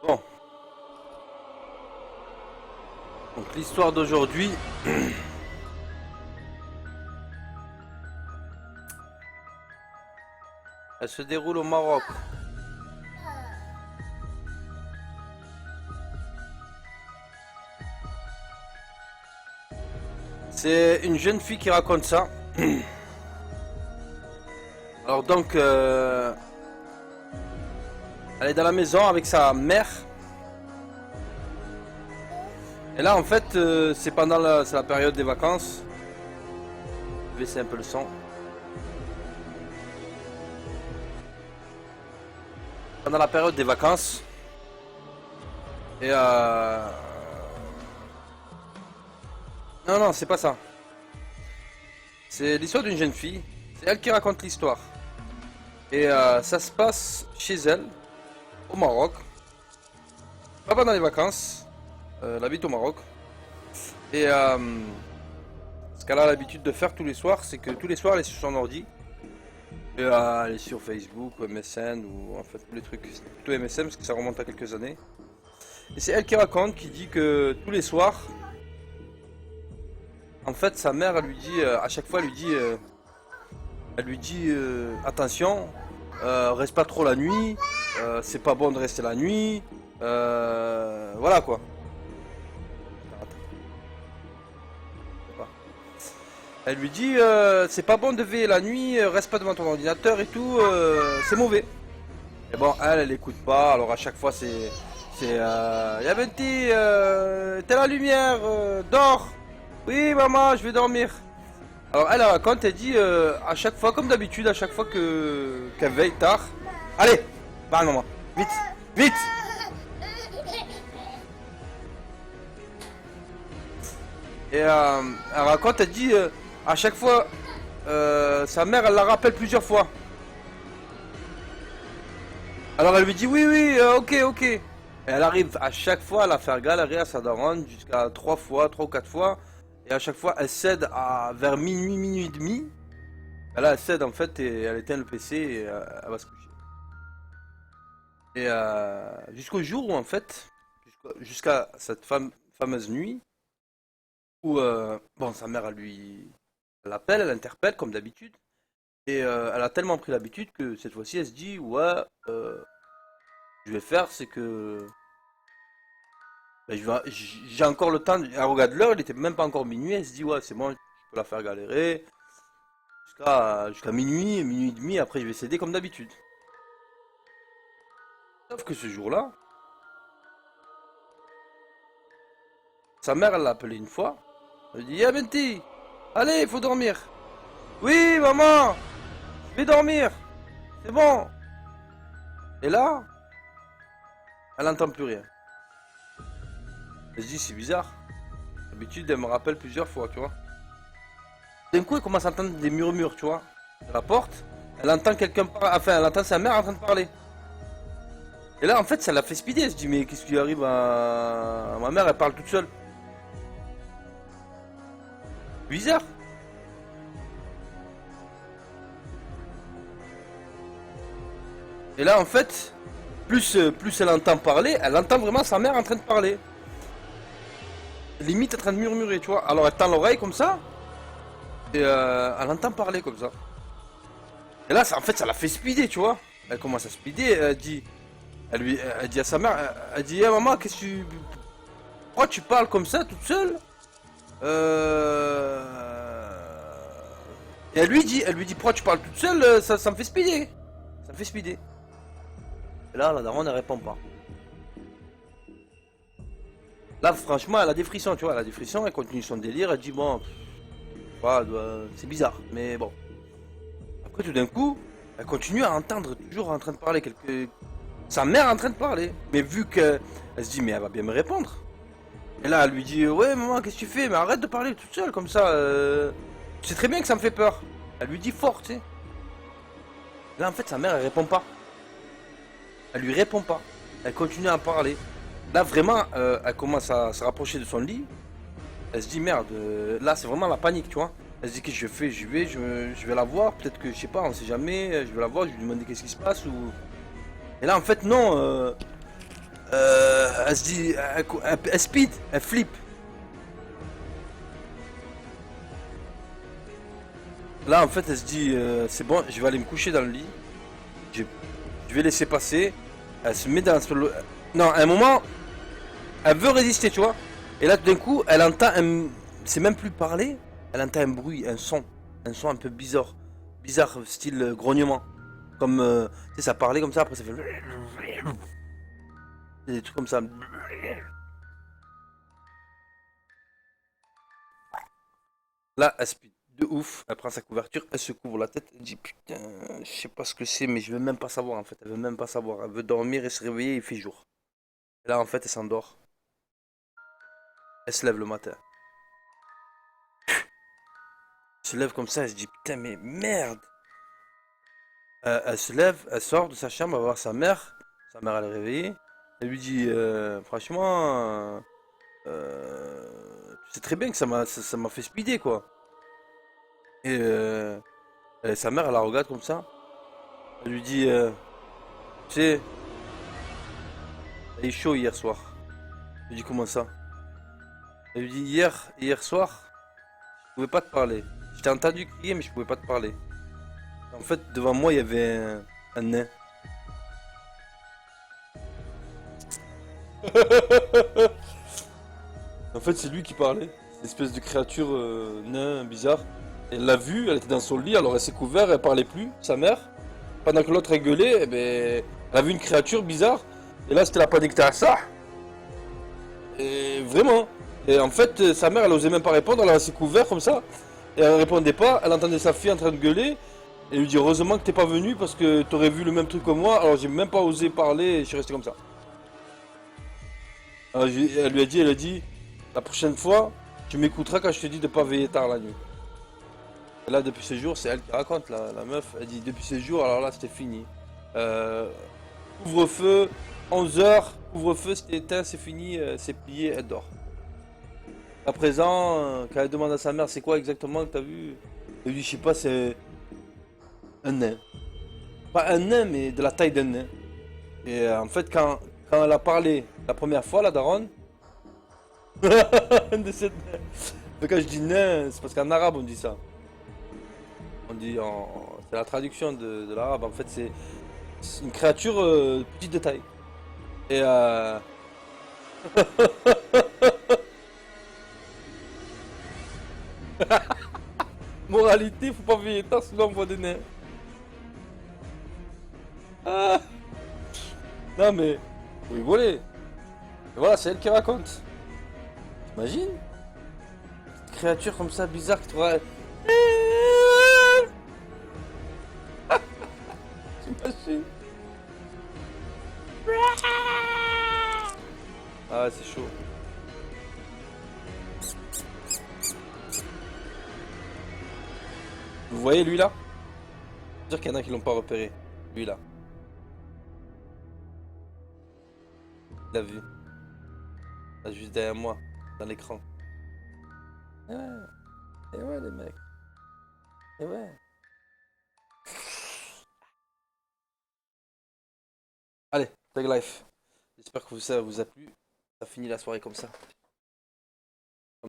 Bon, donc l'histoire d'aujourd'hui, elle se déroule au Maroc. C'est une jeune fille qui raconte ça. Alors donc, elle est dans la maison avec sa mère. Et là en fait, c'est pendant c'est la période des vacances. Je vais baisser un peu le son. Pendant la période des vacances. Et non, non, c'est pas ça. C'est l'histoire d'une jeune fille. C'est elle qui raconte l'histoire. Et ça se passe chez elle, au Maroc. Pas pendant les vacances. Elle habite au Maroc. Et ce qu'elle a l'habitude de faire tous les soirs, c'est que tous les soirs elle est sur son ordi. Et elle est sur Facebook ou MSN ou en fait tous les trucs. C'est plutôt MSN parce que ça remonte à quelques années. Et c'est elle qui raconte, qui dit que tous les soirs, en fait sa mère elle lui dit, à chaque fois elle lui dit attention, reste pas trop la nuit, c'est pas bon de rester la nuit, voilà quoi. Elle lui dit c'est pas bon de veiller la nuit, reste pas devant ton ordinateur et tout, c'est mauvais. Et bon, elle écoute pas, alors à chaque fois c'est Yabenti, t'es la lumière, dors. Oui maman, je vais dormir. Alors elle raconte, elle dit à chaque fois, comme d'habitude, à chaque fois qu'elle veille tard. Allez, va maman, vite, vite. Et elle raconte, elle dit à chaque fois, sa mère elle la rappelle plusieurs fois. Alors elle lui dit oui, oui, ok, ok. Et elle arrive à chaque fois à la faire galérer à sa daronne jusqu'à 3 ou 4 fois. Et à chaque fois elle cède à vers minuit, minuit et demi. Et là elle cède en fait et elle éteint le PC et elle va se coucher. Et jusqu'au jour où en fait, jusqu'à cette fameuse nuit, où bon sa mère elle l'appelle, elle l'interpelle comme d'habitude. Et elle a tellement pris l'habitude que cette fois-ci elle se dit ouais, je vais faire c'est que ben, j'ai encore le temps. Elle regarde l'heure, il était même pas encore minuit. Elle se dit ouais c'est bon, je peux la faire galérer jusqu'à minuit, minuit et demi. Après je vais céder comme d'habitude. Sauf que ce jour-là, sa mère elle l'a appelé une fois. Elle dit ah Benti, allez il faut dormir. Oui maman, je vais dormir. C'est bon. Et là, elle n'entend plus rien. Elle se dit c'est bizarre. D'habitude elle me rappelle plusieurs fois, tu vois. D'un coup elle commence à entendre des murmures, tu vois. De la porte, elle entend quelqu'un parler, enfin elle entend sa mère en train de parler. Et là en fait ça l'a fait speeder, elle se dit mais qu'est-ce qui arrive à ma mère, elle parle toute seule. Bizarre. Et là en fait, plus elle entend parler, elle entend vraiment sa mère en train de parler. Limite en train de murmurer, tu vois. Alors elle tend l'oreille comme ça, et elle entend parler comme ça. Et là, en fait, ça l'a fait speeder, tu vois. Elle commence à speeder, elle dit à sa mère, elle dit, eh, maman, qu'est-ce que tu... Pourquoi tu parles comme ça, toute seule Et elle lui dit, pourquoi tu parles toute seule, ça me fait speeder. Ça me fait speeder. Et là, la daronne, elle répond pas. Là, franchement, elle a des frissons, tu vois, elle a des frissons, elle continue son délire, elle dit, bon, c'est bizarre, mais bon. Après, tout d'un coup, elle continue à entendre, toujours en train de parler, sa mère est en train de parler. Mais vu qu'elle se dit, mais elle va bien me répondre. Et là, elle lui dit, ouais, maman, qu'est-ce que tu fais? Mais arrête de parler toute seule, comme ça, tu sais très bien que ça me fait peur. Elle lui dit fort, tu sais. Là, en fait, sa mère, elle répond pas. Elle lui répond pas. Elle continue à parler. Là, vraiment, elle commence à se rapprocher de son lit. Elle se dit, merde, là, c'est vraiment la panique, tu vois. Elle se dit, qu'est-ce que je fais? Je vais la voir. Peut-être que, je sais pas, on sait jamais. Je vais la voir, je vais lui demander qu'est-ce qui se passe. Ou... Et là, en fait, non. Elle se dit, elle speed, elle flip. Là, en fait, elle se dit, c'est bon, je vais aller me coucher dans le lit. Je, je vais laisser passer. Elle se met dans le... Non, à un moment, elle veut résister, tu vois. Et là, tout d'un coup, elle entend un... C'est même plus parler. Elle entend un bruit, un son. Un son un peu bizarre. Bizarre, style grognement. Comme, tu sais, ça parlait comme ça, après ça fait... Des trucs comme ça. Là, elle speed de ouf. Elle prend sa couverture, elle se couvre la tête. Elle dit putain, je sais pas ce que c'est, mais je veux même pas savoir en fait. Elle veut même pas savoir. Elle veut dormir et se réveiller, il fait jour. Et là, en fait, elle s'endort. Elle se lève le matin. Elle se lève comme ça, elle se dit putain, mais merde. Elle se lève, elle sort de sa chambre, elle va voir sa mère. Sa mère, elle est réveillée. Elle lui dit franchement, tu sais très bien que ça m'a fait speeder quoi. Et sa mère, elle la regarde comme ça. Elle lui dit tu sais, il est chaud hier soir. Je lui dis comment ça? Elle lui dit hier soir, je pouvais pas te parler. Je t'ai entendu crier mais je pouvais pas te parler. En fait devant moi il y avait un nain. En fait c'est lui qui parlait. Une espèce de créature nain bizarre. Elle l'a vu, elle était dans son lit, alors elle s'est couverte, elle parlait plus, sa mère. Pendant que l'autre elle gueulait, eh ben, elle a vu une créature bizarre. Et là c'était la panique à ça. Et vraiment. Et en fait, sa mère, elle osait même pas répondre, elle s'est couvert comme ça. Et elle répondait pas, elle entendait sa fille en train de gueuler. Et elle lui dit heureusement que t'es pas venu parce que t'aurais vu le même truc que moi. Alors j'ai même pas osé parler et je suis resté comme ça. Alors, elle a dit, la prochaine fois, tu m'écouteras quand je te dis de pas veiller tard la nuit. Et là, depuis ces jours, c'est elle qui raconte, la meuf. Elle dit depuis ces jours, alors là, c'était fini. Euh, couvre-feu, 11 h, couvre-feu, c'était éteint, c'est fini, c'est plié, elle dort. À présent, quand elle demande à sa mère c'est quoi exactement que t'as vu, elle lui dit je sais pas, c'est un nain. Pas un nain, mais de la taille d'un nain. Et en fait, quand elle a parlé la première fois, la daronne, de cette nain. Mais quand je dis nain, c'est parce qu'en arabe on dit ça. On dit c'est la traduction de l'arabe. En fait, c'est une créature petite de taille. Et moralité, faut pas veiller tard, sinon on voit des nains. Ah, non mais, vous rigolez. Et voilà, c'est elle qui raconte. T'imagines? Une créature comme ça bizarre qui te... T'imagines? Ah, c'est chaud. Vous voyez lui là? Je veux dire qu'il y en a qui l'ont pas repéré. Lui là. Il l'a vu. Là, juste derrière moi. Dans l'écran. Eh ouais. Eh ouais les mecs. Eh ouais. Allez, Tag Life. J'espère que ça vous a plu. Ça finit la soirée comme ça.